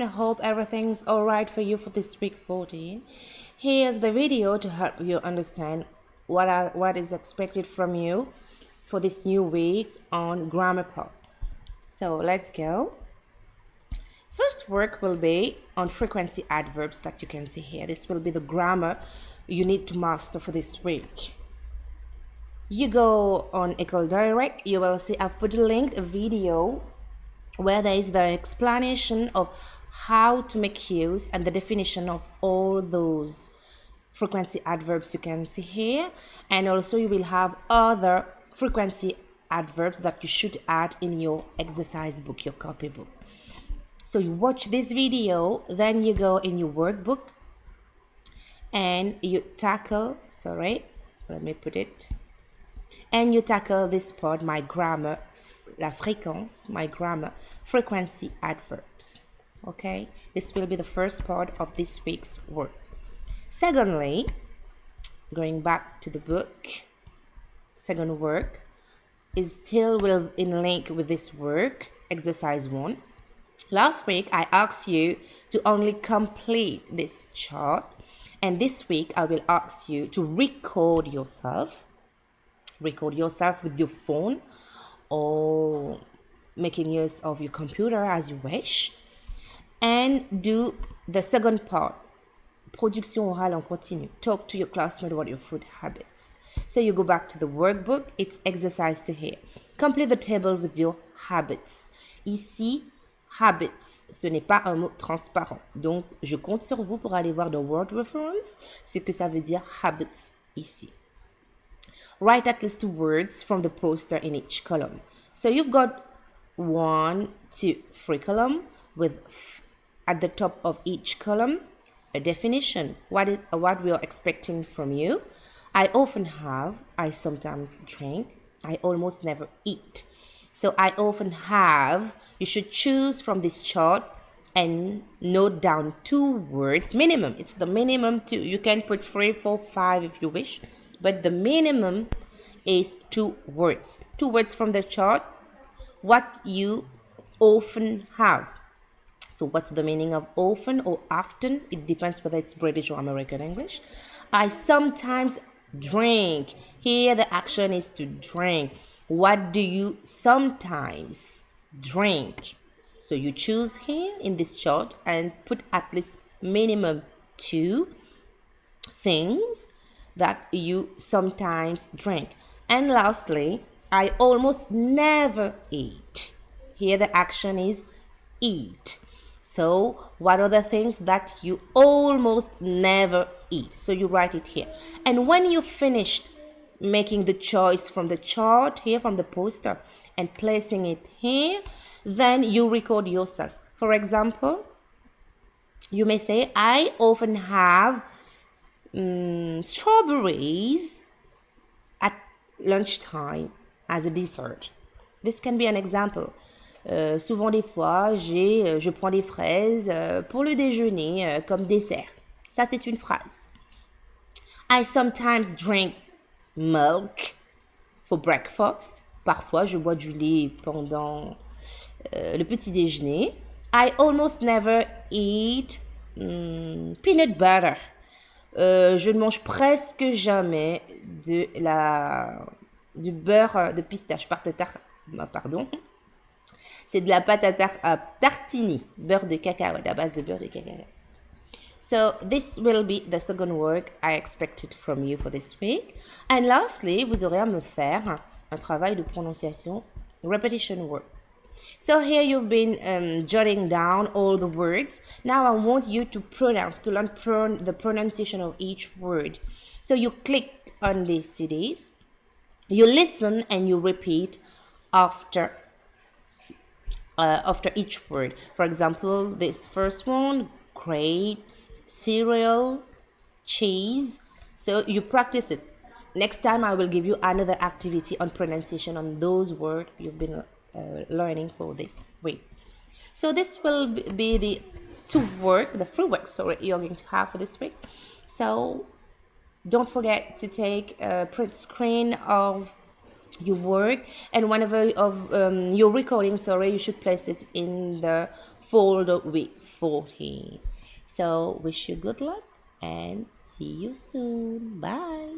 I hope everything's alright for you for this week 14. Here's the video to help you understand what is expected from you for this new week on grammar part. So let's go. First work will be on frequency adverbs that you can see here. This will be the grammar you need to master for this week. You go on École Direct, you will see I've put a video where there is the explanation of how to make use and the definition of all those frequency adverbs you can see here, and also you will have other frequency adverbs that you should add in your exercise book, your copybook. So you watch this video, then you go in your workbook and you tackle, and you tackle this part, my grammar, la fréquence, my grammar, frequency adverbs. Okay, this will be the first part of this week's work. Secondly, going back to the book, second work is still in link with this work, exercise 1. Last week I asked you to only complete this chart, and this week I will ask you to record yourself with your phone or making use of your computer as you wish, and do the second part, production orale en continu. Talk to your classmate about your food habits. So you go back to the workbook, it's exercise 2 here. Complete the table with your habits. Ici, habits, ce n'est pas un mot transparent. Donc, je compte sur vous pour aller voir the word reference, ce que ça veut dire habits ici. Write at least 2 words from the poster in each column. So you've got 1, 2, 3 column with at the top of each column a definition, what we are expecting from you. I often have, I sometimes drink, I almost never eat. So I often have, you should choose from this chart and note down 2 words minimum. It's the minimum 2. You can put 3, 4, 5 if you wish, but the minimum is 2 words. 2 words from the chart, what you often have. So what's the meaning of often or often? It depends whether it's British or American English. I sometimes drink. Here the action is to drink. What do you sometimes drink? So you choose here in this chart and put at least minimum 2 things that you sometimes drink. And lastly, I almost never eat. Here the action is eat. So what are the things that you almost never eat? So you write it here. And when you finished making the choice from the chart here, from the poster, and placing it here, then you record yourself. For example, you may say, I often have strawberries at lunchtime as a dessert. This can be an example. Souvent des fois, je prends des fraises pour le déjeuner comme dessert. Ça, c'est une phrase. I sometimes drink milk for breakfast. Parfois, je bois du lait pendant le petit déjeuner. I almost never eat peanut butter. Je ne mange presque jamais du beurre de pistache. Pardon. C'est de la pâte à tartiner, beurre de cacahuète, à base de beurre de cacahuète. So this will be the second work I expected from you for this week. And lastly, vous aurez à me faire un travail de prononciation, repetition work. So here you've been jotting down all the words. Now I want you to pronounce, to learn the pronunciation of each word. So you click on these CDs, you listen and you repeat after each word. For example, this first one, grapes, cereal, cheese. So you practice it. Next time I will give you another activity on pronunciation on those words you've been learning for this week. So this will be the 3 works you're going to have for this week. So don't forget to take a print screen of your work, and whenever of your recording, sorry, you should place it in the folder with 14. So wish you good luck and see you soon. Bye.